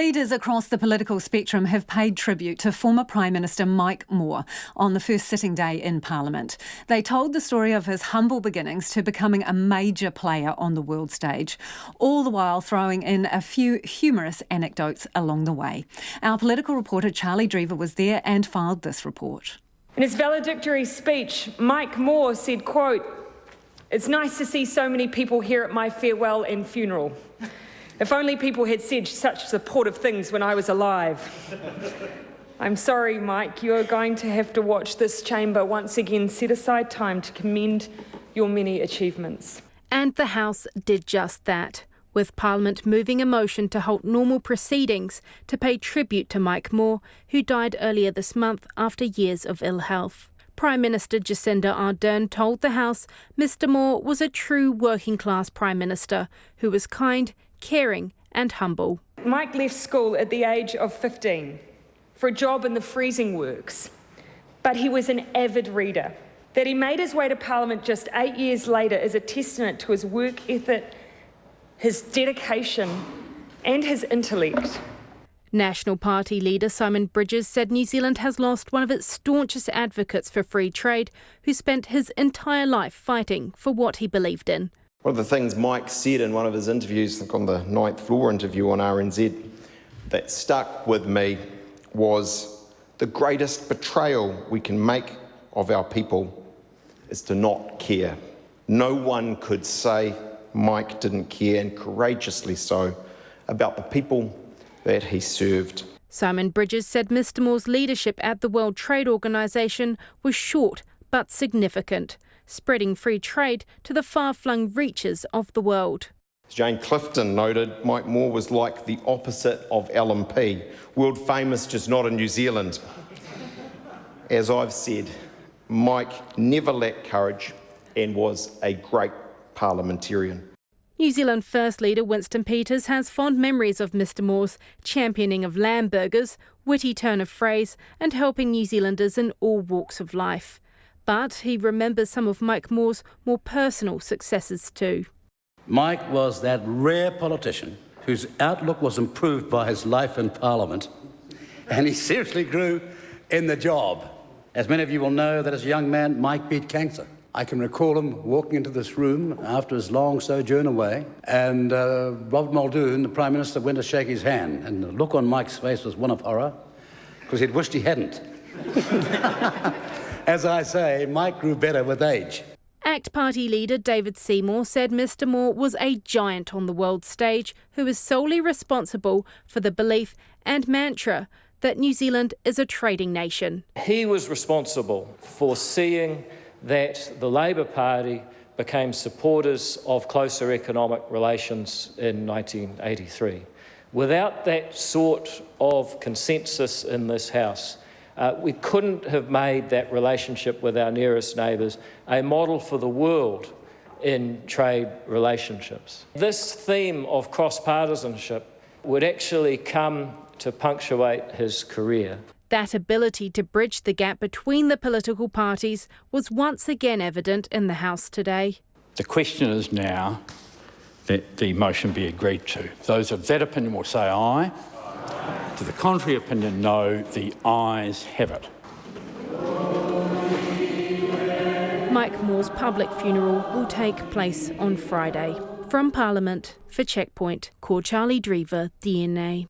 Leaders across the political spectrum have paid tribute to former Prime Minister Mike Moore on the first sitting day in Parliament. They told the story of his humble beginnings to becoming a major player on the world stage, all the while throwing in a few humorous anecdotes along the way. Our political reporter Charlie Dreaver was there and filed this report. In his valedictory speech, Mike Moore said, quote, "It's nice to see so many people here at my farewell and funeral. If only people had said such supportive things when I was alive. I'm sorry, Mike, you're going to have to watch this chamber once again set aside time to commend your many achievements." And the House did just that, with Parliament moving a motion to halt normal proceedings to pay tribute to Mike Moore, who died earlier this month after years of ill health. Prime Minister Jacinda Ardern told the House Mr Moore was a true working-class Prime Minister who was kind, caring and humble. Mike left school at the age of 15 for a job in the freezing works, but he was an avid reader. That he made his way to Parliament just 8 years later is a testament to his work ethic, his dedication and his intellect. National Party leader Simon Bridges said New Zealand has lost one of its staunchest advocates for free trade, who spent his entire life fighting for what he believed in. One of the things Mike said in one of his interviews, I think on the 9th Floor interview on RNZ, that stuck with me was the greatest betrayal we can make of our people is to not care. No one could say Mike didn't care, and courageously so, about the people that he served. Simon Bridges said Mr Moore's leadership at the World Trade Organization was short but significant, spreading free trade to the far-flung reaches of the world. As Jane Clifton noted, Mike Moore was like the opposite of LMP, world famous just not in New Zealand. As I've said, Mike never lacked courage and was a great parliamentarian. New Zealand First Leader Winston Peters has fond memories of Mr Moore's championing of lamb burgers, witty turn of phrase and helping New Zealanders in all walks of life. But he remembers some of Mike Moore's more personal successes too. Mike was that rare politician whose outlook was improved by his life in Parliament, and he seriously grew in the job. As many of you will know, that as a young man, Mike beat cancer. I can recall him walking into this room after his long sojourn away, and Robert Muldoon, the Prime Minister, went to shake his hand, and the look on Mike's face was one of horror, because he'd wished he hadn't. As I say, Mike grew better with age. ACT Party leader David Seymour said Mr Moore was a giant on the world stage who is solely responsible for the belief and mantra that New Zealand is a trading nation. He was responsible for seeing that the Labour Party became supporters of closer economic relations in 1983. Without that sort of consensus in this House, we couldn't have made that relationship with our nearest neighbours a model for the world in trade relationships. This theme of cross-partisanship would actually come to punctuate his career. That ability to bridge the gap between the political parties was once again evident in the House today. The question is now that the motion be agreed to. Those of that opinion will say aye. To the contrary opinion, no. The ayes have it. Mike Moore's public funeral will take place on Friday. From Parliament, for Checkpoint, call Charlie Dreaver, DNA.